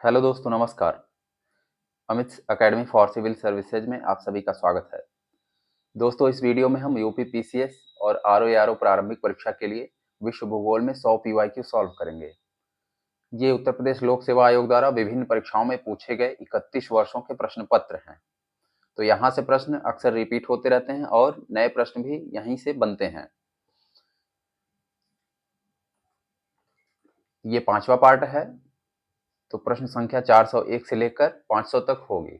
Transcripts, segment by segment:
Hello दोस्तों, नमस्कार। Amit academy for civil services में आप सभी का स्वागत है। दोस्तों, इस वीडियो में हम यूपी पीसीएस और आरओ प्रारंभिक परीक्षा के लिए विश्व भूगोल में 100 पीवाईक्यू सॉल्व करेंगे। ये उत्तर प्रदेश लोक सेवा आयोग द्वारा विभिन्न परीक्षाओं में पूछे गए 31 वर्षों के प्रश्न पत्र हैं। तो यहाँ से प्रश्न अक्सर रिपीट होते रहते हैं और नए प्रश्न भी यहीं से बनते हैं। ये 5वां पार्ट है, तो प्रश्न संख्या 401 से लेकर 500 तक होगी।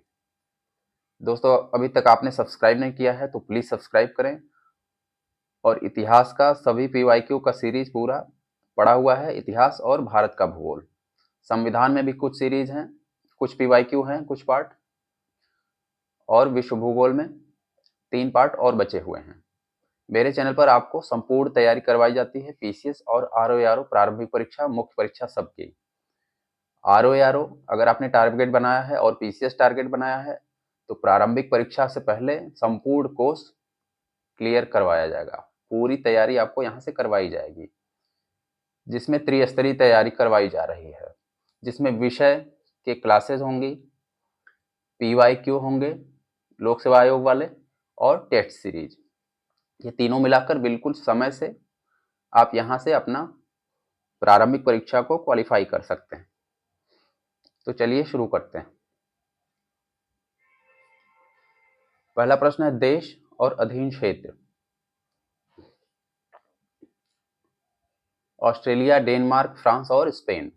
दोस्तों, अभी तक आपने सब्सक्राइब नहीं किया है तो प्लीज सब्सक्राइब करें। और इतिहास का सभी पीवाईक्यू का सीरीज पूरा पड़ा हुआ है, इतिहास और भारत का भूगोल। संविधान में भी कुछ सीरीज हैं, कुछ पीवाईक्यू हैं, कुछ पार्ट, और विश्व भूगोल में 3 पार्ट और बचे हुए हैं। मेरे चैनल पर आपको संपूर्ण तैयारी करवाई जाती है, पीसीएस और आरओ प्रारंभिक परीक्षा, मुख्य परीक्षा सबकी। आरओ अगर आपने टारगेट बनाया है और पीसीएस टारगेट बनाया है तो प्रारंभिक परीक्षा से पहले संपूर्ण कोर्स क्लियर करवाया जाएगा। पूरी तैयारी आपको यहाँ से करवाई जाएगी, जिसमें त्रिस्तरीय तैयारी करवाई जा रही है, जिसमें विषय के क्लासेस होंगी, पीवाईक्यू होंगे लोक सेवा आयोग वाले, और टेस्ट सीरीज। ये तीनों मिलाकर बिल्कुल समय से आप यहाँ से अपना प्रारंभिक परीक्षा को क्वालिफाई कर सकते हैं। तो चलिए शुरू करते हैं। पहला प्रश्न है, देश और अधीन क्षेत्र। ऑस्ट्रेलिया, डेनमार्क, फ्रांस और स्पेन।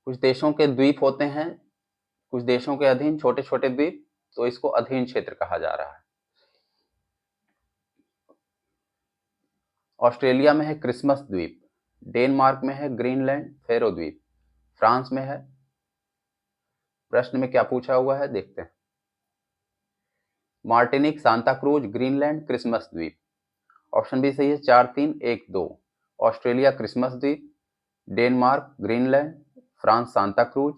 कुछ देशों के द्वीप होते हैं, कुछ देशों के अधीन छोटे छोटे द्वीप, तो इसको अधीन क्षेत्र कहा जा रहा है। ऑस्ट्रेलिया में है क्रिसमस द्वीप, डेनमार्क में है ग्रीनलैंड फेरो द्वीप, फ्रांस में है, प्रश्न में क्या पूछा हुआ है देखते हैं, Martinique, Santa cruise, Greenland, Christmas द्वीप। ऑप्शन बी सही है, 4-3-1-2। ऑस्ट्रेलिया क्रिसमस द्वीप, Denmark Greenland, France Santa cruise,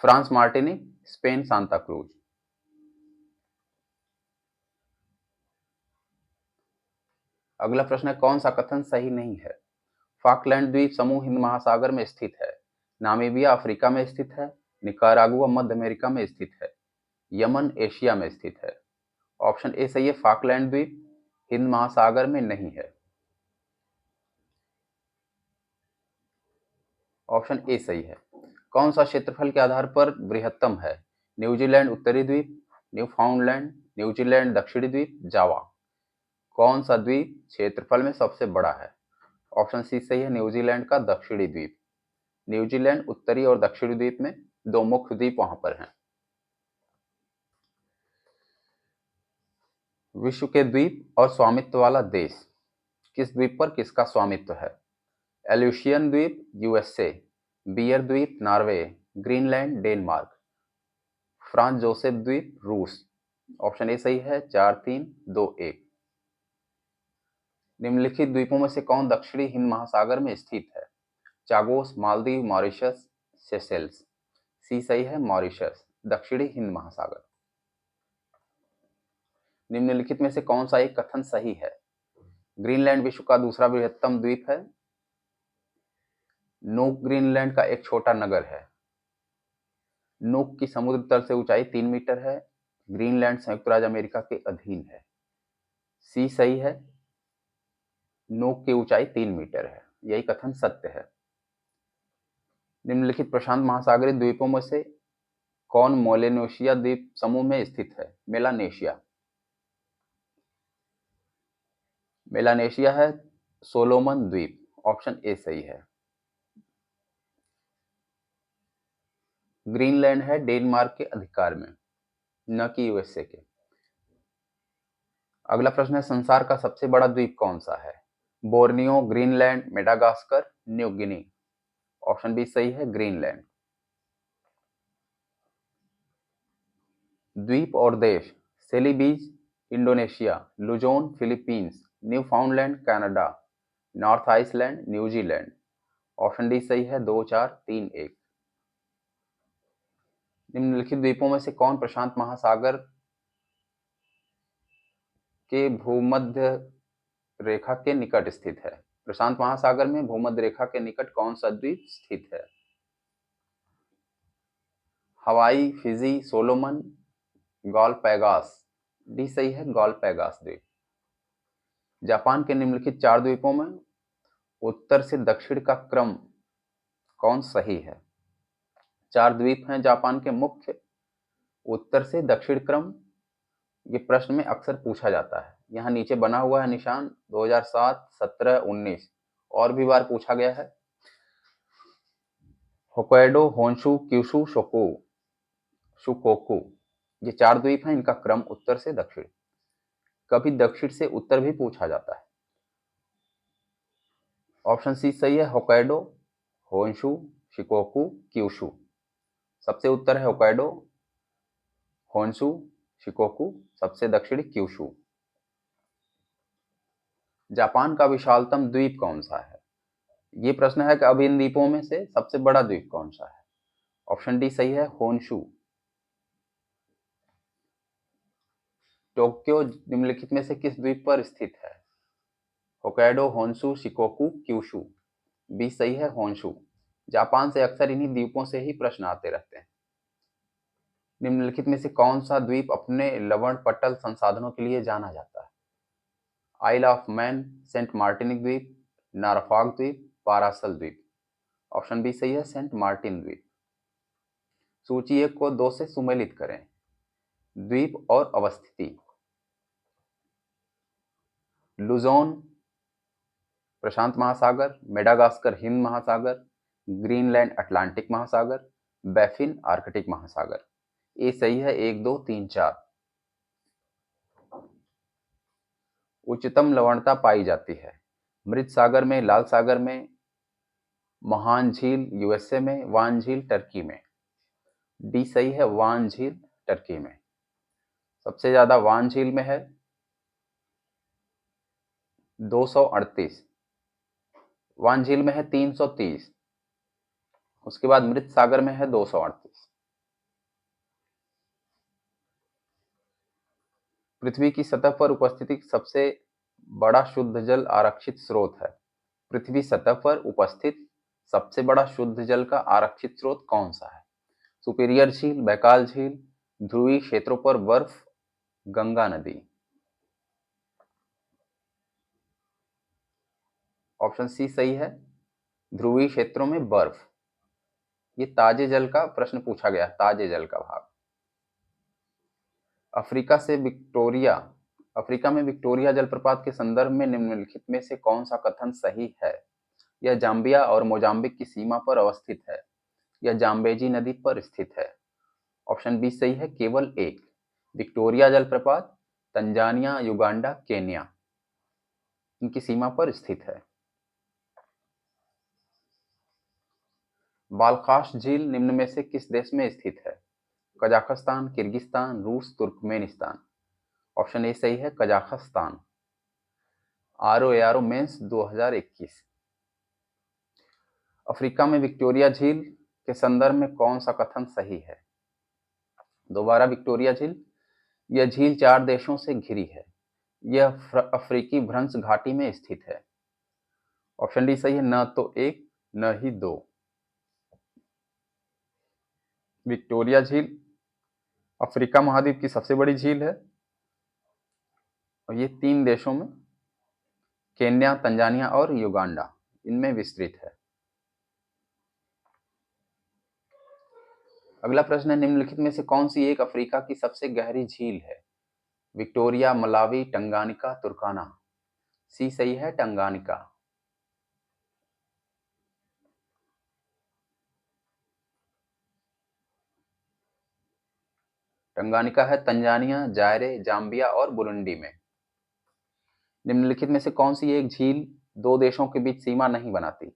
France Martinique, Spain Santa cruise. अगला प्रश्न है, कौन सा कथन सही नहीं है। फाकलैंड द्वीप समूह हिंद महासागर में स्थित है, नामीबिया अफ्रीका में स्थित है, निकारागुआ मध्य अमेरिका में स्थित है, यमन एशिया में स्थित है। ऑप्शन ए सही है, फाकलैंड द्वीप हिंद महासागर में नहीं है। ऑप्शन ए सही है। कौन सा क्षेत्रफल के आधार पर बृहत्तम है, न्यूजीलैंड उत्तरी द्वीप, न्यूफाउंडलैंड, न्यूजीलैंड दक्षिणी द्वीप, जावा। कौन सा द्वीप क्षेत्रफल में सबसे बड़ा है। ऑप्शन सी सही है, न्यूजीलैंड का दक्षिणी द्वीप। न्यूजीलैंड उत्तरी और दक्षिणी द्वीप में 2 मुख्य द्वीप वहां पर हैं। विश्व के द्वीप और स्वामित्व वाला देश, किस द्वीप पर किसका स्वामित्व है। एल्यूशियन द्वीप यूएसए, बियर द्वीप Norway, Greenland Denmark, France Joseph द्वीप रूस। ऑप्शन ए सही है, 4-3-2-1। निम्नलिखित द्वीपों में से कौन दक्षिणी हिंद महासागर में स्थित है। Chagos, Maldives, Mauritius, Seychelles. C सही है, मॉरिशस दक्षिणी हिंद महासागर। निम्नलिखित में से कौन सा एक कथन सही है। ग्रीनलैंड विश्व का दूसरा बृहत्तम द्वीप है। नूक ग्रीनलैंड का एक छोटा नगर है। नूक की समुद्र तल से ऊंचाई 3 मीटर है। ग्रीनलैंड संयुक्त राज्य अमेरिका के अधीन है। सी सही है, नूक की ऊंचाई 3 मीटर है, यही कथन सत्य है। निम्नलिखित प्रशांत महासागरीय द्वीपों में से कौन मोलेनेशिया द्वीप समूह में स्थित है। मेलानेशिया। मेलानेशिया है सोलोमन द्वीप। ऑप्शन ए सही है। ग्रीनलैंड है डेनमार्क के अधिकार में, न कि यूएसए के। अगला प्रश्न है, संसार का सबसे बड़ा द्वीप कौन सा है। Borneo, Greenland, Madagascar, New Guinea. Option B सही है, ग्रीनलैंड। द्वीप और देश, सेलिबीज Indonesia, Luzon Philippines, Newfoundland Canada, north Iceland New Zealand. Option D सही है, 2-4-3-1। निम्नलिखित द्वीपों में से कौन प्रशांत महासागर के भूमध्य रेखा के निकट स्थित है। प्रशांत महासागर में भूमध्य रेखा के निकट कौन सा द्वीप स्थित है। हवाई, फिजी, सोलोमन, गॉलपैगोस। डी सही है, गॉलपैगोस द्वीप। जापान के निम्नलिखित 4 द्वीपों में उत्तर से दक्षिण का क्रम कौन सही है? 4 द्वीप हैं जापान के मुख्य, उत्तर से दक्षिण क्रम। ये प्रश्न में अक्सर पूछा जाता है। यहाँ नीचे बना हुआ है निशान 2007, 17, 19 और भी बार पूछा गया है। होक्काइडो, होन्शु, क्यूशु, शुकोकू, ये 4 द्वीप हैं, इनका क्रम उत्तर से दक्षिण। कभी दक्षिण से उत्तर भी पूछा जाता है। ऑप्शन सी सही है, होक्काइडो, होन्शु, शिकोकू, क्यूशु। सबसे उत्तर है होक्काइडो, होन्शु, शिकोकू, सबसे दक्षिणी क्यूशु। जापान का विशालतम द्वीप कौन सा है? ये प्रश्न है कि अब इन द्वीपों में से सबसे बड़ा द्वीप कौन सा है? ऑप्शन डी सही है, होन्शु। टोक्यो निम्नलिखित में से किस द्वीप पर स्थित है? Hokkaido, Honshu, Shikoku, Kyushu. B सही है, होन्शु। जापान से अक्सर इन्हीं द्वीपों से ही प्रश्न आते रहते हैं। निम्नलिखित में से कौन सा द्वीप अपने लवण पटल संसाधनों के लिए जाना जाता है? आइल ऑफ मैन, सेंट मार्टिनिक द्वीप, नारफॉग द्वीप, पारासल द्वीप। ऑप्शन बी सही है, सेंट मार्टिन द्वीप। सूची 1 को 2 से सुमेलित करें। द्वीप और अवस्थिति। लुजोन प्रशांत महासागर, मेडागास्कर हिंद महासागर, ग्रीनलैंड अटलांटिक महासागर, बैफिन आर्कटिक महासागर। ये सही है, 1, 2, 3, 4। उच्चतम लवणता पाई जाती है मृत सागर में, लाल सागर में, महान झील यूएसए में, वान झील टर्की में। डी सही है, वान झील टर्की में। सबसे ज्यादा वान झील में है 238, वान झील में है 330, उसके बाद मृत सागर में है 238। पृथ्वी की सतह पर उपस्थित सबसे बड़ा शुद्ध जल आरक्षित स्रोत है। पृथ्वी सतह पर उपस्थित सबसे बड़ा शुद्ध जल का आरक्षित स्रोत कौन सा है? सुपीरियर झील, बैकाल झील, ध्रुवीय क्षेत्रों पर बर्फ, गंगा नदी। ऑप्शन सी सही है, ध्रुवीय क्षेत्रों में बर्फ। ये ताजे जल का प्रश्न पूछा गया, ताजे जल का भाग। अफ्रीका में विक्टोरिया जलप्रपात के संदर्भ में निम्नलिखित में से कौन सा कथन सही है? यह जाम्बिया और मोजाम्बिक की सीमा पर अवस्थित है। यह जाम्बेजी नदी पर स्थित है। ऑप्शन बी सही है, केवल एक। विक्टोरिया जलप्रपात तंजानिया, युगांडा, केन्या, इनकी सीमा पर स्थित है। बालखाश झील निम्न में से किस देश में स्थित है? कजाकिस्तान, किर्गिस्तान, रूस, तुर्कमेनिस्तान। ऑप्शन ए सही है, कजाकिस्तान। आरो मेंस 2021। अफ्रीका में विक्टोरिया झील के संदर्भ में कौन सा कथन सही है? दोबारा विक्टोरिया झील, यह झील 4 देशों से घिरी है। यह अफ्रीकी भ्रंश घाटी में स्थित है। ऑप्शन डी सही है, न तो एक न ही दो। विक्टोरिया झील अफ्रीका महाद्वीप की सबसे बड़ी झील है और ये 3 देशों में, केन्या, तंजानिया और युगांडा, इनमें विस्तृत है। अगला प्रश्न है, निम्नलिखित में से कौन सी एक अफ्रीका की सबसे गहरी झील है? Victoria, Malawi, Tanganyika, Turkana. C सही है, टंगानिका। टंगानिका है तंजानिया, जायरे, जाम्बिया और बुरुंडी में। निम्नलिखित में से कौन सी एक झील 2 देशों के बीच सीमा नहीं बनाती?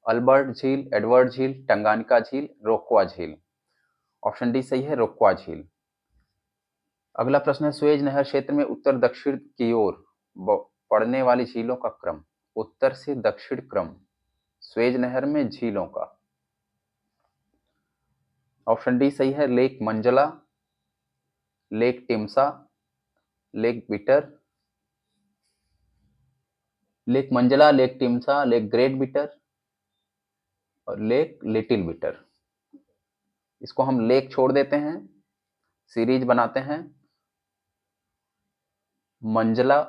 अल्बर्ट झील, एडवर्ड झील, टंगानिका झील, रोक्वा झील। ऑप्शन डी सही है, रोक्वा झील। अगला प्रश्न है, सुएज नहर क्षेत्र में उत्तर दक्षिण की ओर पड़ने वाली झीलों का क्रम। उत्तर से दक्षिण क्रम सुएज नहर में झीलों का। ऑप्शन डी सही है, Lake Manzala, Lake Timsah, Lake Bitter, Lake Manzala, Lake Timsah, Lake Great Bitter और लेक लिटिल बिटर। इसको हम लेक छोड़ देते हैं, सीरीज बनाते हैं। मंजला,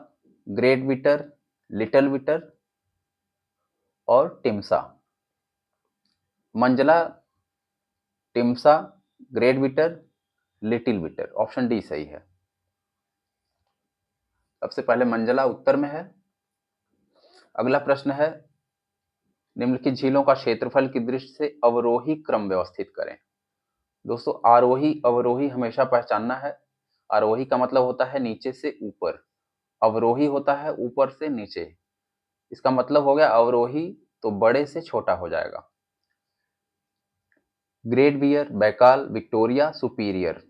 ग्रेट विटर, लिटिल विटर और टिम्सा। मंजला, टिम्सा, ग्रेट विटर, लिटिल विटर, ऑप्शन डी सही है। सबसे पहले मंजला उत्तर में है। अगला प्रश्न है, निम्नलिखित झीलों का क्षेत्रफल की दृष्टि से अवरोही क्रम व्यवस्थित करें। दोस्तों, आरोही अवरोही हमेशा पहचानना है। आरोही का मतलब होता है नीचे से ऊपर, अवरोही होता है ऊपर से नीचे। इसका मतलब हो गया अवरोही तो बड़े से छोटा हो जाएगा। Great Bear, Baikal, Victoria, Superior.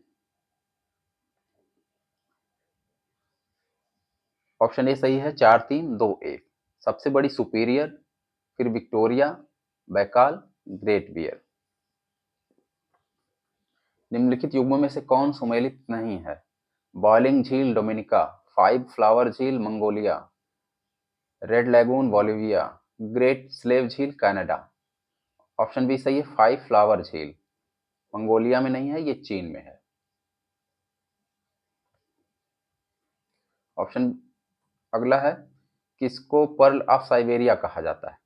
Option A सही है, 4 3 2 1। सबसे बड़ी सुपीरियर, फिर विक्टोरिया, बैकाल, ग्रेट बियर। निम्नलिखित युग्मों में से कौन सुमेलित नहीं है? बॉइलिंग झील डोमिनिका, 5 फ्लावर झील Mongolia, red lagoon Bolivia, great slave झील कनाडा। ऑप्शन बी सही है, 5 फ्लावर झील। मंगोलिया में नहीं है, ये चीन में है। ऑप्शन अगला है, किसको पर्ल ऑफ साइबेरिया कहा जाता है?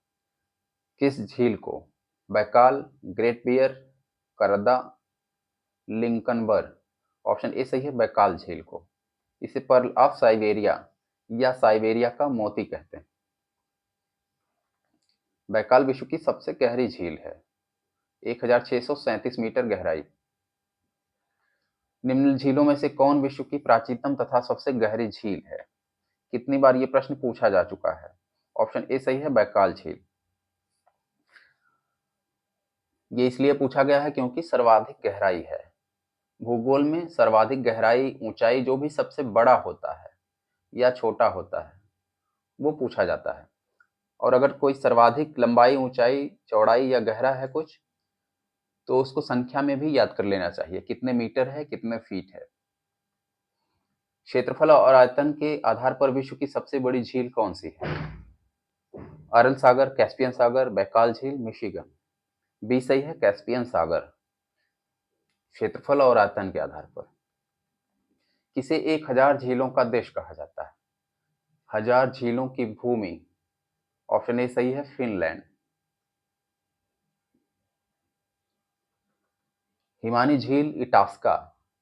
किस झील को? बैकाल, ग्रेट बियर, करदा, लिंकनबर्ग। ऑप्शन ए सही है, बैकाल झील को। इसे पर्ल ऑफ साइबेरिया या साइबेरिया का मोती कहते हैं। बैकाल विश्व की सबसे गहरी झील है, 1637 मीटर गहराई। निम्न झीलों में से कौन विश्व की प्राचीनतम तथा सबसे गहरी झील है? कितनी बार ये प्रश्न पूछा जा चुका है? ऑप्शन ए सही है, बैकाल झील। ये इसलिए पूछा गया है क्योंकि सर्वाधिक गहराई है। भूगोल में सर्वाधिक गहराई, ऊंचाई जो भी सबसे बड़ा होता है या छोटा होता है वो पूछा जाता है। और अगर कोई सर्वाधिक लंबाई, ऊंचाई, चौड़ाई या गहरा है कुछ, तो उसको संख्या में भी याद कर लेना चाहिए, कितने मीटर है, कितने फीट है। क्षेत्रफल और आयतन के आधार पर विश्व की सबसे बड़ी झील कौन सी है? अरल सागर, कैस्पियन सागर, बैकाल झील, मिशिगन। बी सही है, कैस्पियन सागर। क्षेत्रफल और आयतन के आधार पर। किसे 1000 झीलों का देश कहा जाता है? 1000 झीलों की भूमि। ऑप्शन ए सही है, फिनलैंड। हिमानी झील इटास्का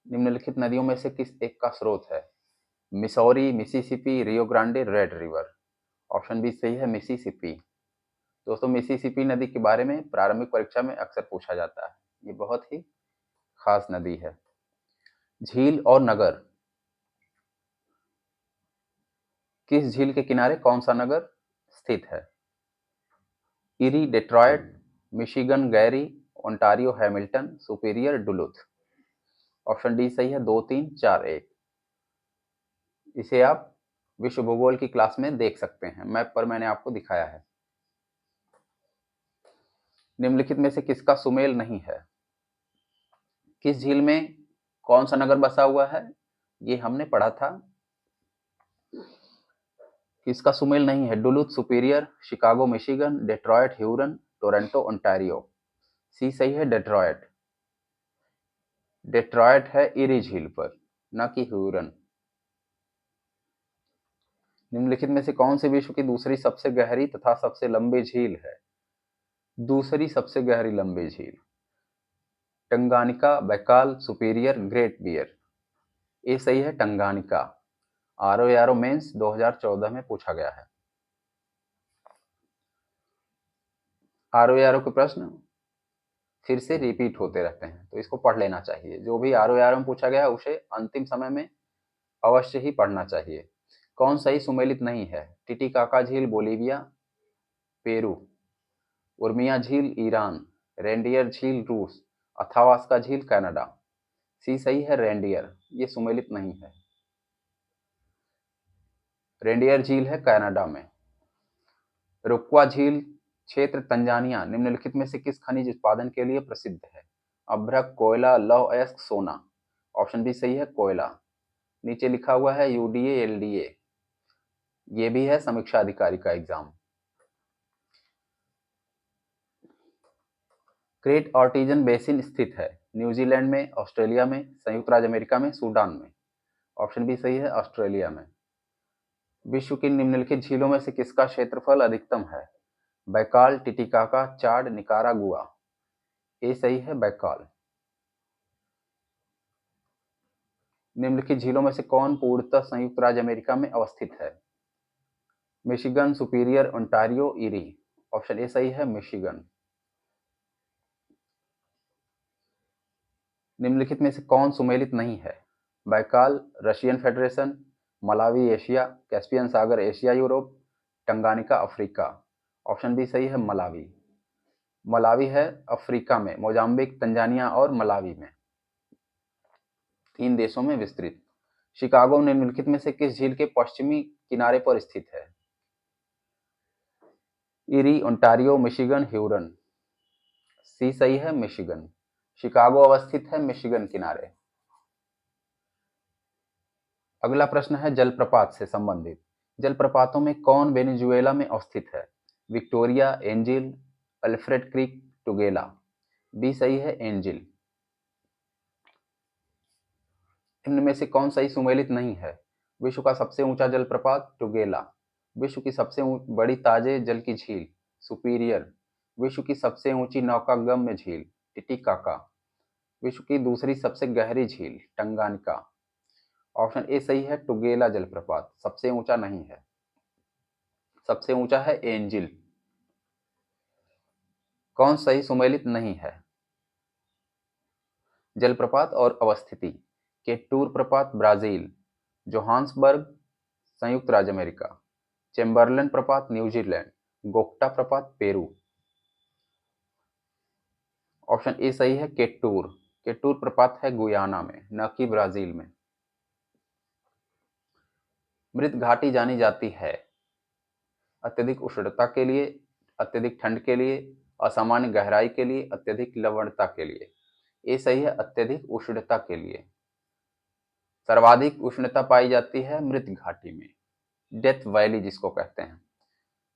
निम्नलिखित नदियों में से किस एक का स्रोत है? Missouri, Mississippi, Rio Grande, Red River. Option B सही है, मिसिसिपी। दोस्तों, मिसिसिपी नदी के बारे में प्रारंभिक परीक्षा में अक्सर पूछा जाता है, ये बहुत ही खास नदी है। झील और नगर, किस झील के किनारे कौन सा नगर स्थित है? Eri, Detroit, Michigan, Gary, Ontario, Hamilton, superior, Duluth. Option D सही है, 2 3 4 1। इसे आप विश्व भूगोल की क्लास में देख सकते हैं, मैप पर मैंने आपको दिखाया है। निम्नलिखित में से किसका सुमेल नहीं है? किस झील में कौन सा नगर बसा हुआ है, ये हमने पढ़ा था। किसका सुमेल नहीं है? Duluth, Superior, Chicago Michigan, Detroit Huron, Toronto Ontario. C सही है, डेट्रॉयट। डेट्रॉयट है इरी झील पर, न कि ह्यूरन। निम्नलिखित में से कौन सी विश्व की दूसरी सबसे गहरी तथा सबसे लंबी झील है? दूसरी सबसे गहरी लंबी झील, Tanganyika, Baikal, Superior, Great Bear. ये सही है, टंगानिका। आरो यारो मेंस 2014 में पूछा गया है। आरो यारो के प्रश्न फिर से रिपीट होते रहते हैं, तो इसको पढ़ लेना चाहिए। जो भी आरो यारो में पूछा गया है उसे अंतिम समय में अवश्य ही पढ़ना चाहिए। कौन सही सुमेलित नहीं है? टिटिकाका झील बोलीविया, पेरू, उर्मिया झील ईरान, रेंडियर झील रूस, अथावास्का झील कनाडा। सी सही है, रेंडियर। ये सुमेलित नहीं है। रेंडियर झील है कनाडा में। रुक्वा झील क्षेत्र तंजानिया निम्नलिखित में से किस खनिज उत्पादन के लिए प्रसिद्ध है? अभ्रक, कोयला, लौह अयस्क, सोना। ऑप्शन बी सही है, कोयला। नीचे लिखा हुआ है यूडीए एलडीए, ये भी है समीक्षा अधिकारी का एग्जाम। ग्रेट आर्टिजन बेसिन स्थित है न्यूजीलैंड में, ऑस्ट्रेलिया में, संयुक्त राज्य अमेरिका में, सूडान में। ऑप्शन बी सही है, ऑस्ट्रेलिया में। विश्व की निम्नलिखित झीलों में से किसका क्षेत्रफल अधिकतम है? बैकाल, टिटिकाका, चाड, निकारागुआ। ए सही है, बैकाल। निम्नलिखित झीलों में से कौन पूर्णतः संयुक्त राज्य अमेरिका में अवस्थित है? Michigan, superior, Ontario, eri. Option A सही है, मिशिगन। निम्नलिखित में से कौन सुमेलित नहीं है? Baikal, Russian Federation, Malawi Asia, Caspian सागर Asia Europe, Tanganyika Africa. Option B सही है, मलावी। मलावी है अफ्रीका में, मोजाम्बिक, तंजानिया और मलावी में, 3 देशों में विस्तृत। शिकागो निम्नलिखित में से किस झील के पश्चिमी किनारे पर स्थित है? Eri, Ontario, Michigan, Hurun. सी सही है, मिशिगन। शिकागो अवस्थित है मिशिगन किनारे। अगला प्रश्न है जलप्रपात से संबंधित। जलप्रपातों में कौन वेनेजुएला में अवस्थित है? Victoria, Angel, Alfred Creek, Tugela. B सही है, एंजिल। इनमें से कौन सही सुमेलित नहीं है? विश्व का सबसे ऊंचा जलप्रपात टुगेला। विश्व की सबसे बड़ी ताजे जल की झील सुपीरियर। विश्व की सबसे ऊंची नौकागम्य झील टिटिकाका। विश्व की दूसरी सबसे गहरी झील टंगानिका। ऑप्शन ए सही है, टुगेला जलप्रपात सबसे ऊंचा नहीं है, सबसे ऊंचा है एंजिल। कौन सही सुमेलित नहीं है? जलप्रपात और अवस्थिति। केटूर प्रपात ब्राजील, जोहान्सबर्ग संयुक्त राज्य अमेरिका, चेम्बरलेन प्रपात न्यूजीलैंड, गोक्टा प्रपात पेरू। ऑप्शन ए सही है, केटूर। केटूर प्रपात है गुयाना में, न कि ब्राजील में। मृत घाटी जानी जाती है अत्यधिक उष्णता के लिए, अत्यधिक ठंड के लिए, असामान्य गहराई के लिए, अत्यधिक लवणता के लिए। ये सही है, अत्यधिक उष्णता के लिए। सर्वाधिक उष्णता पाई जाती है मृत घाटी में, डेथ वैली जिसको कहते हैं।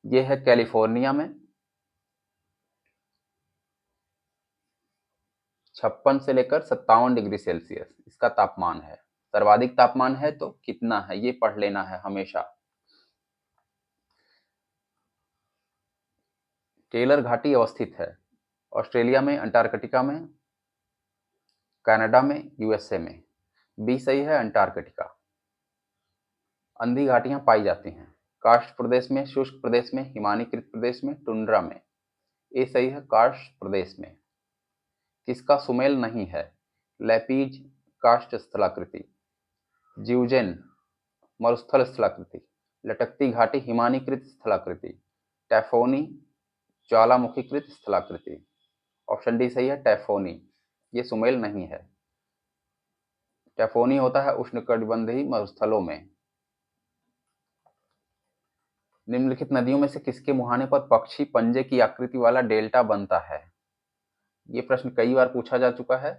यह है कैलिफोर्निया में, 56 से लेकर 57 डिग्री सेल्सियस इसका तापमान है। सर्वाधिक तापमान है तो कितना है ये पढ़ लेना है हमेशा। टेलर घाटी अवस्थित है ऑस्ट्रेलिया में, अंटार्कटिका में, कनाडा में, यूएसए में। बी सही है, अंटार्कटिका। अंधी घाटियां पाई जाती हैं कार्स्ट प्रदेश में, शुष्क प्रदेश में, हिमानीकृत प्रदेश में, टुंड्रा में। ए सही है, कार्स्ट प्रदेश में। किसका सुमेल नहीं है? लैपीज काष्ठ स्थलाकृति, ज्यूजेन मरुस्थल स्थलाकृति, लटकती घाटी हिमानीकृत स्थलाकृति, टैफोनी ज्वालामुखीकृत स्थलाकृति। ऑप्शन डी सही है, टैफोनी। ये सुमेल नहीं है। टैफोनी होता है उष्णकटिबंधीय मरुस्थलों में। निम्नलिखित नदियों में से किसके मुहाने पर पक्षी पंजे की आकृति वाला डेल्टा बनता है? ये प्रश्न कई बार पूछा जा चुका है।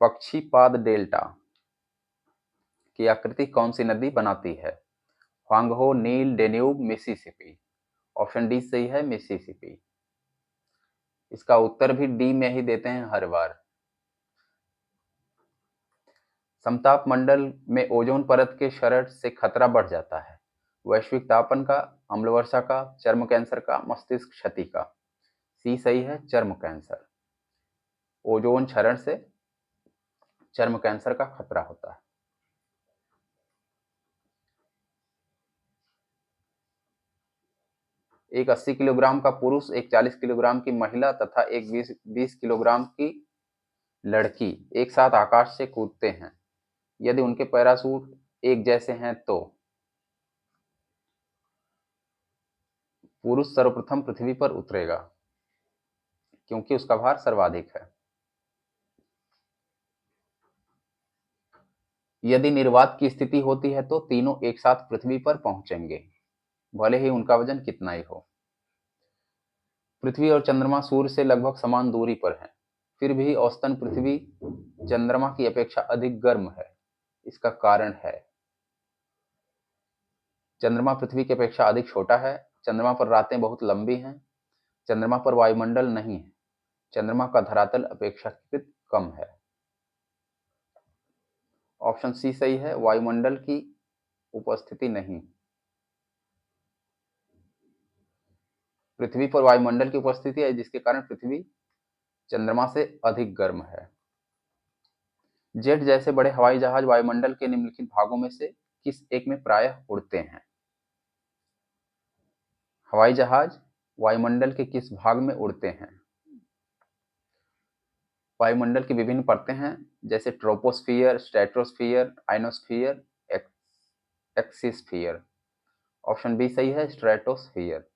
पक्षी पाद डेल्टा की आकृति कौन सी नदी बनाती है? ह्वांगहो, नील, डेन्यूब, मिसिसिपी। ऑप्शन डी सही है, मिसिसिपी। इसका उत्तर भी डी में ही देते हैं हर बार। समताप मंडल में ओजोन परत के क्षरण से खतरा बढ़ जाता है। वैश्विक तापन का, अम्ल वर्षा का, चर्म कैंसर का, मस्तिष्क क्षति का। सी सही है, चर्म कैंसर। ओजोन क्षरण से चर्म कैंसर का खतरा होता है। एक 80 किलोग्राम का पुरुष, एक 40 किलोग्राम की महिला तथा एक 20 किलोग्राम की लड़की एक साथ आकाश से कूदते हैं। यदि उनके पैराशूट एक जैसे हैं तो पुरुष सर्वप्रथम पृथ्वी पर उतरेगा क्योंकि उसका भार सर्वाधिक है। यदि निर्वात की स्थिति होती है तो तीनों एक साथ पृथ्वी पर पहुंचेंगे, भले ही उनका वजन कितना ही हो। पृथ्वी और चंद्रमा सूर्य से लगभग समान दूरी पर हैं, फिर भी औसतन पृथ्वी चंद्रमा की अपेक्षा अधिक गर्म है। इसका कारण है चंद्रमा पृथ्वी की अपेक्षा अधिक छोटा है, चंद्रमा पर रातें बहुत लंबी हैं, चंद्रमा पर वायुमंडल नहीं है, चंद्रमा का धरातल अपेक्षाकृत कम है। ऑप्शन सी सही है, वायुमंडल की उपस्थिति नहीं। पृथ्वी पर वायुमंडल की उपस्थिति है जिसके कारण पृथ्वी चंद्रमा से अधिक गर्म है। जेट जैसे बड़े हवाई जहाज वायुमंडल के निम्नलिखित भागों में से किस एक में प्रायः उड़ते हैं? हवाई जहाज वायुमंडल के किस भाग में उड़ते हैं? वायुमंडल की विभिन्न परतें हैं जैसे troposphere, stratosphere, ionosphere, exosphere. Option B सही है, स्ट्रेटोस्फियर।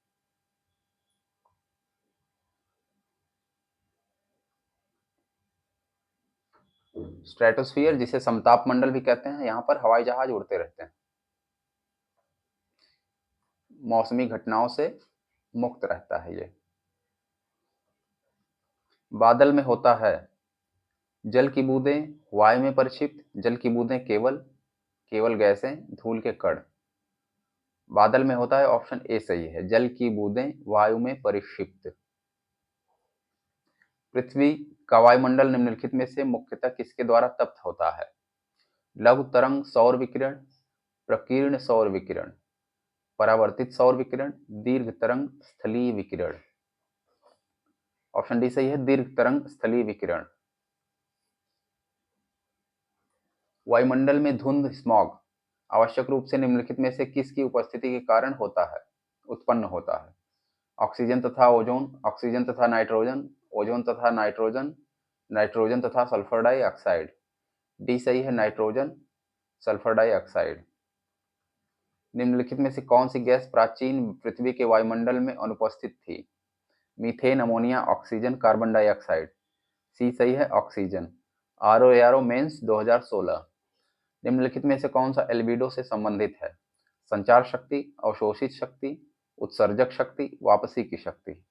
स्ट्रेटोस्फियर जिसे समताप मंडल भी कहते हैं, यहाँ पर हवाई जहाज उड़ते रहते हैं, मौसमी घटनाओं से मुक्त रहता है ये। बादल में होता है जल की बूंदें, वायु में परिक्षिप्त जल की बूंदें, केवल गैसें, धूल के कण। बादल में होता है, ऑप्शन ए सही है, जल की बूंदें वायु में परिक्षिप्त। पृथ्वी का वायुमंडल निम्नलिखित में से मुख्यतः किसके द्वारा तप्त होता है? लघु तरंग सौर विकिरण, प्रकीर्ण सौर विकिरण, परावर्तित सौर विकिरण, दीर्घ तरंग स्थलीय विकिरण। ऑप्शन डी सही है, दीर्घ तरंग स्थलीय विकिरण। वायुमंडल में धुंध स्मॉग आवश्यक रूप से निम्नलिखित में से किसकी उपस्थिति के कारण उत्पन्न होता है? ऑक्सीजन तथा ओजोन, ऑक्सीजन तथा नाइट्रोजन, ओजोन तथा नाइट्रोजन, नाइट्रोजन तथा सल्फर डाइऑक्साइड। डी सही है, नाइट्रोजन सल्फर डाइऑक्साइड। निम्नलिखित में से कौन सी गैस प्राचीन पृथ्वी के वायुमंडल में अनुपस्थित थी? Methane, ammonia, oxygen, carbon dioxide. C सही है, ऑक्सीजन। आरो एरो मेंस 2016। निम्नलिखित में से कौन सा एल्बिडो से संबंधित है? संचार शक्ति, अवशोषित शक्ति, उत्सर्जक शक्ति, वापसी की शक्ति।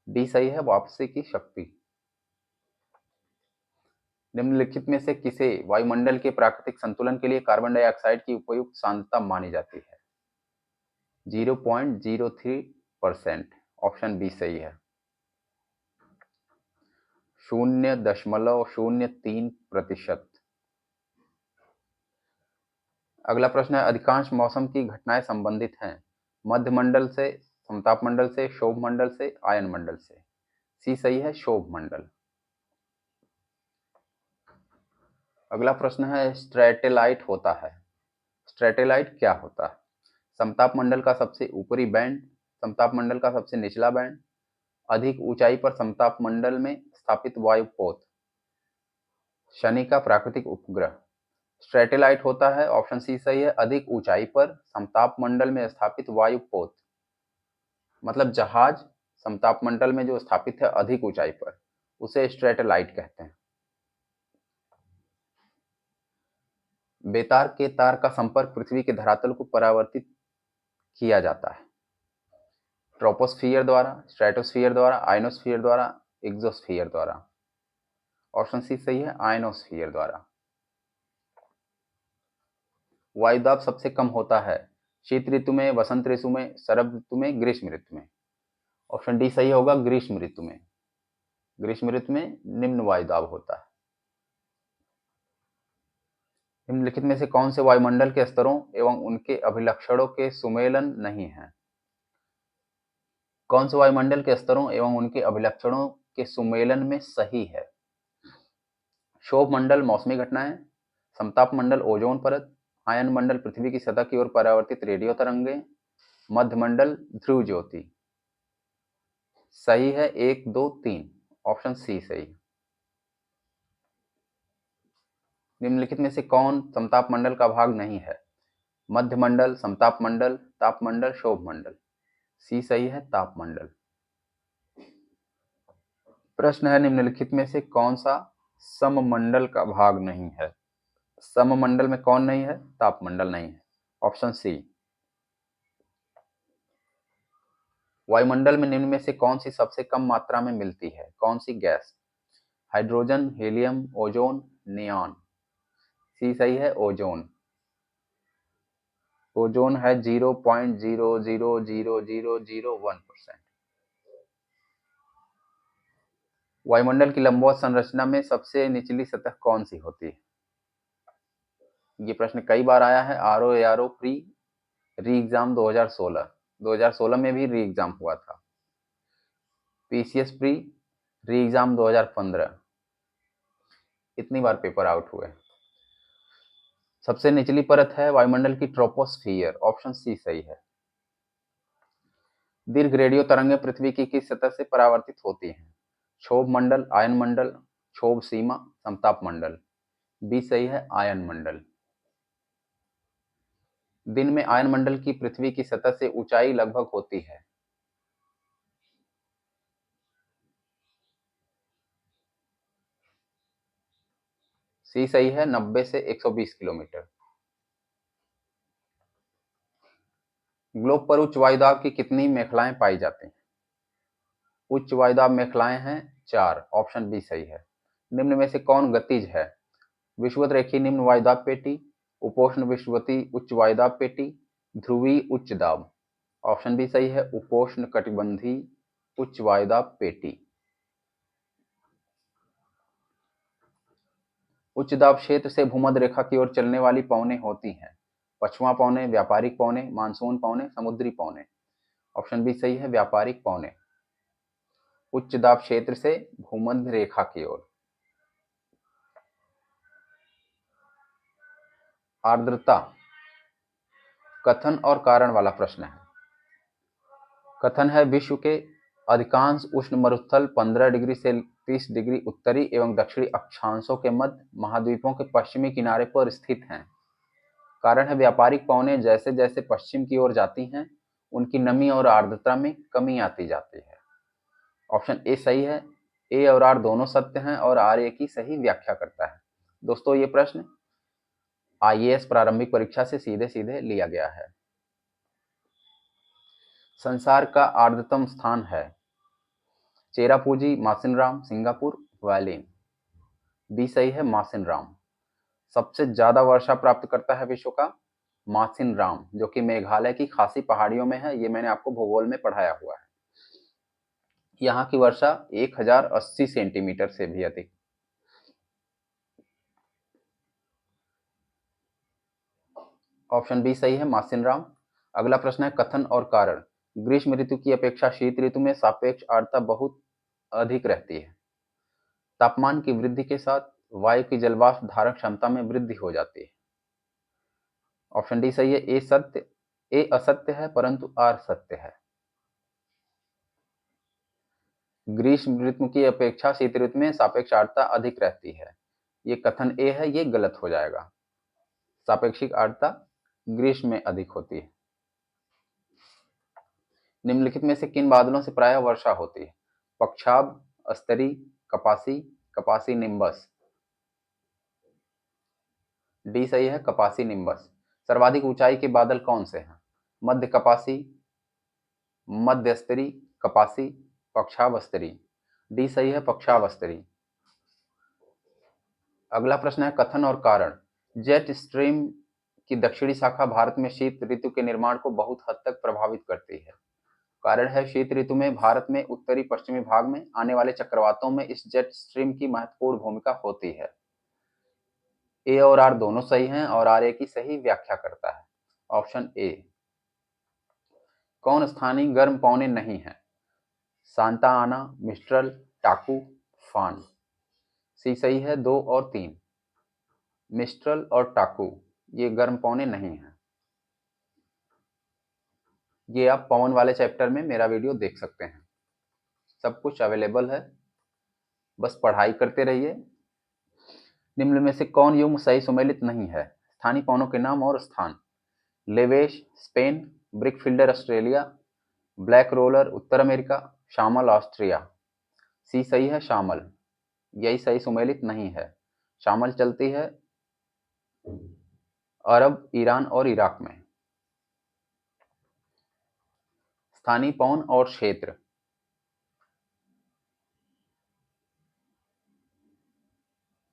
डी सही है, वापसी की शक्ति। निम्नलिखित में से किसे वायुमंडल के प्राकृतिक संतुलन के लिए कार्बन डाइऑक्साइड की उपयुक्त सांद्रता मानी जाती है? 0.03%। ऑप्शन बी सही है, 0.03%। अगला प्रश्न है, अधिकांश मौसम की घटनाएं संबंधित हैं मध्य मंडल से, समताप मंडल से, क्षोभ मंडल से, आयन मंडल से। सी सही है, क्षोभ मंडल। अगला प्रश्न है, स्ट्रेटेलाइट होता है। स्ट्रेटेलाइट क्या होता है? समताप मंडल का सबसे ऊपरी बैंड, समताप मंडल का सबसे निचला बैंड, अधिक ऊंचाई पर समताप मंडल में स्थापित वायुपोत, शनि का प्राकृतिक उपग्रह। स्ट्रेटेलाइट होता है, ऑप्शन सी सही है, अधिक ऊंचाई पर समताप मंडल में स्थापित वायुपोत। मतलब जहाज समताप मंडल में जो स्थापित है अधिक ऊंचाई पर, उसे स्ट्रेटेलाइट कहते हैं। बेतार के तार का संपर्क पृथ्वी के धरातल को परावर्तित किया जाता है ट्रोपोस्फियर द्वारा, स्ट्रेटोस्फियर द्वारा, आइनोस्फियर द्वारा, एक्सोस्फियर द्वारा। ऑप्शन सी सही है, आइनोस्फियर द्वारा। वायुदाब सबसे कम होता है शीत ऋतु में, वसंत ऋतु में, शरद ऋतु में, ग्रीष्म ऋतु में। ऑप्शन डी सही होगा, ग्रीष्म ऋतु में। ग्रीष्म ऋतु में निम्न वायुदाब होता है। निम्नलिखित में से कौन से वायुमंडल के स्तरों एवं उनके अभिलक्षणों के सुमेलन नहीं है? कौन से वायुमंडल के स्तरों एवं उनके अभिलक्षणों के सुमेलन में सही है? क्षोभ मंडल मौसमी घटनाएं, समताप मंडल ओजोन परत, आयन मंडल पृथ्वी की सतह की ओर परावर्तित रेडियो तरंगे, मध्य मंडल ध्रुव ज्योति। सही है 1, 2, 3। ऑप्शन सी सही। निम्नलिखित में से कौन समताप मंडल का भाग नहीं है? मध्य मंडल, समताप मंडल, ताप मंडल, क्षोभ मंडल। सी सही है, ताप मंडल। प्रश्न है, निम्नलिखित में से कौन सा सममंडल का भाग नहीं है? सममंडल में कौन नहीं है? तापमंडल नहीं है। Option C. वायुमंडल में निम्न में से कौन सी सबसे कम मात्रा में मिलती है? कौन सी gas? Hydrogen, helium, ozone, neon. C सही है, ओजोन। ओजोन है 0.0000001%। वायुमंडल की लंबवत संरचना में सबसे निचली सतह कौन सी होती है? ये प्रश्न कई बार आया है। आरओ एआरओ प्री री एग्जाम 2016 में भी री एग्जाम हुआ था। पीसीएस प्री री एग्जाम 2015, इतनी बार पेपर आउट हुए। सबसे निचली परत है वायुमंडल की ट्रोपोस्फियर, ऑप्शन सी सही है। दीर्घ रेडियो तरंगें पृथ्वी की किस सतह से परावर्तित होती हैं? क्षोभ मंडल, आयन मंडल, क्षोभ सीमा, समताप मंडल। बी सही है, आयन मंडल। दिन में आयन मंडल की पृथ्वी की सतह से ऊंचाई लगभग होती है। सी सही है, 90 से 120 किलोमीटर। ग्लोब पर उच्च वायुदाब की कितनी मेखलाएं पाई जाती हैं? उच्च वायुदाब मेखलाएं हैं 4, ऑप्शन बी सही है। निम्न में से कौन गतिज है? विषुवत रेखीय निम्न वायुदाब पेटी, उपोष्ण विषुवती उच्च वायुदाब पेटी, ध्रुवीय उच्च दाब। ऑप्शन बी सही है, उपोष्ण कटिबंधीय उच्च वायुदाब पेटी। उच्च दाब क्षेत्र से भूमध्य रेखा की ओर चलने वाली पवनें होती हैं। पछुआ पवनें, व्यापारिक पवनें, मानसून पवनें, समुद्री पवनें। ऑप्शन बी सही है, व्यापारिक पवनें। उच्च दाब क्षेत्र से भूमध्य रेखा की ओर। आर्द्रता कथन और कारण वाला प्रश्न है। कथन है, विश्व के अधिकांश उष्ण मरुस्थल 15 डिग्री से 30 डिग्री उत्तरी एवं दक्षिणी अक्षांशों के मध्य महाद्वीपों के पश्चिमी किनारे पर स्थित हैं। कारण है, व्यापारिक पवनें जैसे जैसे पश्चिम की ओर जाती हैं उनकी नमी और आर्द्रता में कमी आती जाती है। ऑप्शन ए सही है। ए और आर दोनों सत्य हैं और आर ए की सही व्याख्या करता है। दोस्तों, ये प्रश्न आईएएस प्रारंभिक परीक्षा से सीधे सीधे लिया गया है। संसार का आर्द्रतम स्थान है चेरापूंजी, मासिनराम, सिंगापुर, वायलिन। बी सही है, मासिनराम। सबसे ज्यादा वर्षा प्राप्त करता है विश्व का मासिनराम, जो कि मेघालय की खासी पहाड़ियों में है। ये मैंने आपको भूगोल में पढ़ाया हुआ है। यहाँ की वर्षा 1080 सेंटीमीटर से भी अधिक। ऑप्शन बी सही है, मासिनराम। अगला प्रश्न है, कथन और कारण। ग्रीष्म ऋतु की अपेक्षा शीत ऋतु में सापेक्ष आर्द्रता बहुत अधिक रहती है। तापमान की वृद्धि के साथ वायु की जलवाष्प धारण क्षमता में वृद्धि हो जाती है। ऑप्शन डी सही है, ए असत्य है परंतु आर सत्य है। ग्रीष्म ऋतु की अपेक्षा शीत ऋतु में सापेक्ष आर्द्रता अधिक रहती है। ये कथन ए है, ये गलत हो जाएगा। सापेक्षिक आर्द्रता ग्रीष्म में अधिक होती है। निम्नलिखित में से किन बादलों से प्रायः वर्षा होती है? पक्षाभ, अस्तरी, कपासी, कपासी निम्बस। डी सही है, कपासी निम्बस। सर्वाधिक ऊंचाई के बादल कौन से हैं? मध्य कपासी, मध्य स्तरी, कपासी, पक्षाभ स्तरी। डी सही है, पक्षाभ स्तरी। अगला प्रश्न है, कथन और कारण। जेट स्ट्रीम की दक्षिणी शाखा भारत में शीत ऋतु के निर्माण को बहुत हद तक प्रभावित करती है। कारण है, शीत ऋतु में भारत में उत्तरी पश्चिमी भाग में आने वाले चक्रवातों में इस जेट स्ट्रीम की महत्वपूर्ण भूमिका होती है। ए और आर दोनों सही हैं और आर ए की सही व्याख्या करता है। Option A. कौन स्थानीय गर्म पवनें नहीं है? सांता आना, मिस्ट्रल, टाकू, फान। सी सही है, 2 और 3। मिस्ट्रल और टाकू ये गर्म पवनें नहीं हैं। ये आप पवन वाले चैप्टर में मेरा वीडियो देख सकते हैं, सब कुछ अवेलेबल है, बस पढ़ाई करते रहिए। निम्न में से कौन युग्म सही सुमेलित नहीं है? स्थानीय पवनों के नाम और स्थान। Lavash Spain, ब्रिकफिल्डर Australia, black roller उत्तर अमेरिका, शामल ऑस्ट्रिया। सी सही है, शामल। यही सही सुमेलित नहीं है। शामल चलती है अरब, ईरान और इराक में। स्थानीय पवन और क्षेत्र।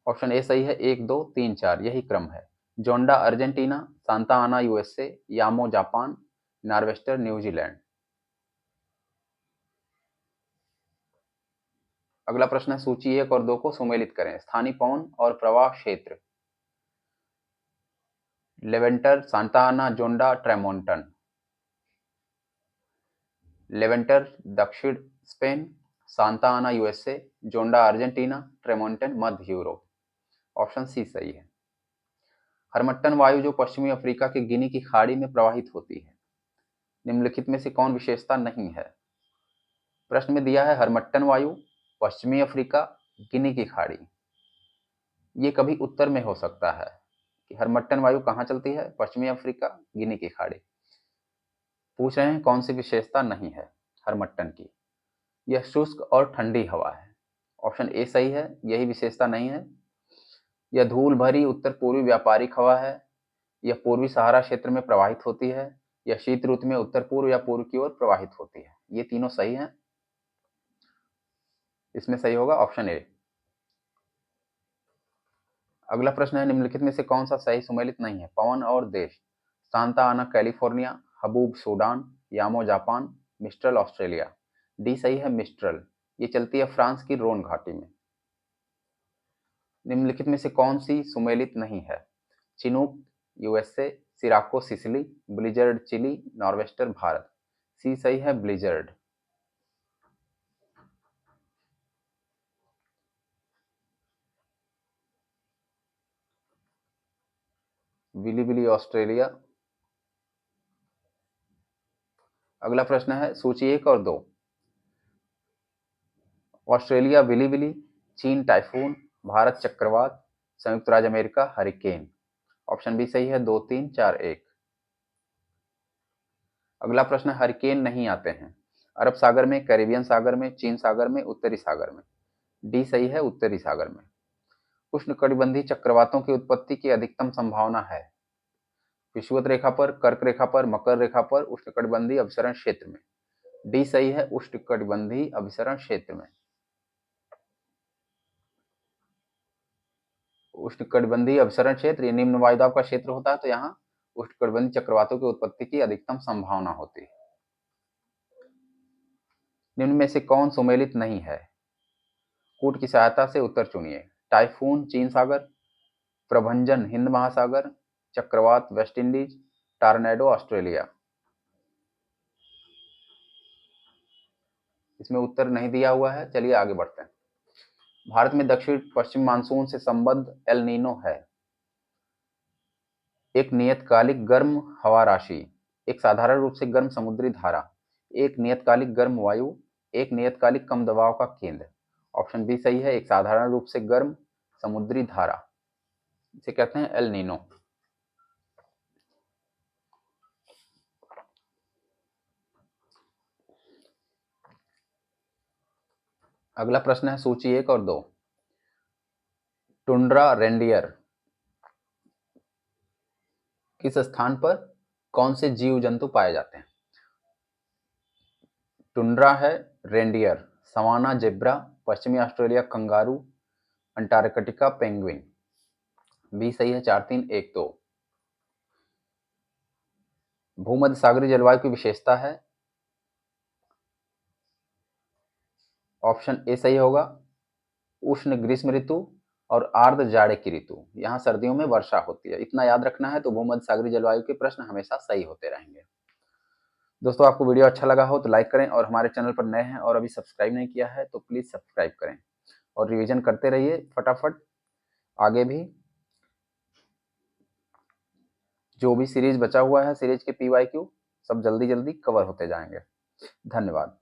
ऑप्शन ए सही है, 1, 2, 3, 4 यही क्रम है। जोंडा अर्जेंटीना, सांता आना यूएसए, यामो जापान, नार्वेस्टर न्यूजीलैंड। अगला प्रश्न है सूची 1 और 2 को सुमेलित करें। स्थानीय पवन और प्रवाह क्षेत्र, लेवेंटर, सांता आना, जोंडा, ट्रेमोंटन। लेवेंटर दक्षिण स्पेन, सांता आना यूएसए, जोंडा अर्जेंटीना, ट्रेमोंटन मध्य यूरोप। ऑप्शन सी सही है। हरमट्टन वायु जो पश्चिमी अफ्रीका के गिनी की खाड़ी में प्रवाहित होती है, निम्नलिखित में से कौन विशेषता नहीं है? प्रश्न में दिया है हरमट्टन वायु, पश्चिमी अफ्रीका, गिनी की खाड़ी। ये कभी उत्तर में हो सकता है कि हरमट्टन वायु कहाँ चलती है? पश्चिमी अफ्रीका, गिनी की खाड़ी। पूछ रहे हैं कौन सी विशेषता नहीं है हरमट्टन की? यह शुष्क और ठंडी हवा है। ऑप्शन ए सही है, यही विशेषता नहीं है। यह धूल भरी उत्तर पूर्वी व्यापारिक हवा है। यह पूर्वी सहारा क्षेत्र में प्रवाहित होती है। यह शीत ऋतु में उत्तर पूर्व या पूर्व की ओर प्रवाहित होती है। ये तीनों सही हैं। इसमें सही होगा ऑप्शन ए। अगला प्रश्न है निम्नलिखित में से कौन सा सही सुमेलित नहीं है? पवन और देश, Santa Ana California, haboob Sudan, yamo Japan, mistral Australia. D सही है, मिस्ट्रल। ये चलती है फ्रांस की रोन घाटी में। निम्नलिखित में से कौन सी सुमेलित नहीं है? Chinook USA, sirocco Sicily, blizzard Chile, nor'wester Bharat. C सही है, ब्लिजर्ड। Willie Australia. अगला प्रश्न है सूची 1 और 2। ऑस्ट्रेलिया विली, चीन टाइफून, भारत चक्रवात, संयुक्त राज्य अमेरिका हरिकेन। ऑप्शन बी सही है, 2, 3, 4, 1। अगला प्रश्न है हरिकेन नहीं आते हैं अरब सागर में, कैरिबियन सागर में, चीन सागर में, उत्तरी सागर में। डी सही है, उत्तरी सागर में। उष्णकटिबंधीय चक्रवातों की उत्पत्ति की अधिकतम संभावना है विषुवत रेखा पर, कर्क रेखा पर, मकर रेखा पर, उष्णकटिबंधीय अभिसरण क्षेत्र में। डी सही है, उष्णकटिबंधीय अभिसरण क्षेत्र में। उष्णकटिबंधीय अभिसरण क्षेत्र ये निम्न वायुदाब का क्षेत्र होता है, तो यहाँ उष्णकटिबंधीय चक्रवातों की उत्पत्ति की अधिकतम संभावना होती है। निम्न में से कौन सुमेलित नहीं है? कूट की सहायता से उत्तर चुनिए। टाइफून चीन सागर, प्रभंजन हिंद महासागर, चक्रवात वेस्ट इंडीज, टॉर्नेडो ऑस्ट्रेलिया। इसमें उत्तर नहीं दिया हुआ है, चलिए आगे बढ़ते हैं। भारत में दक्षिण पश्चिम मानसून से संबद्ध एल नीनो है एक नियतकालिक गर्म हवा राशि, एक साधारण रूप से गर्म समुद्री धारा, एक नियतकालिक गर्म वायु, एक नियतकालिक कम दबाव का केंद्र। ऑप्शन बी सही है, एक साधारण रूप से गर्म समुद्री धारा, इसे कहते हैं एल नीनो। अगला प्रश्न है सूची 1 और 2। टुंड्रा रेंडियर किस स्थान पर कौन से जीव जंतु पाए जाते हैं? टुंड्रा है रेंडियर, सवाना जेब्रा, पश्चिमी Australia kangaroo, Antarctica penguin. B सही है, 4, 3, 1, 2। भूमध्य सागरीय जलवायु की विशेषता है, ऑप्शन ए सही होगा, उष्ण ग्रीष्म ऋतु और आर्द्र जाड़े की ऋतु। यहाँ सर्दियों में वर्षा होती है, इतना याद रखना है। तो भूमध्य सागरीय जलवायु के प्रश्न हमेशा सही होते रहेंगे। दोस्तों आपको वीडियो अच्छा लगा हो तो लाइक करें, और हमारे चैनल पर नए हैं और अभी सब्सक्राइब नहीं किया है तो प्लीज़ सब्सक्राइब करें और रिवीजन करते रहिए फटाफट। आगे भी जो भी सीरीज बचा हुआ है, सीरीज के PYQ सब जल्दी जल्दी कवर होते जाएंगे। धन्यवाद।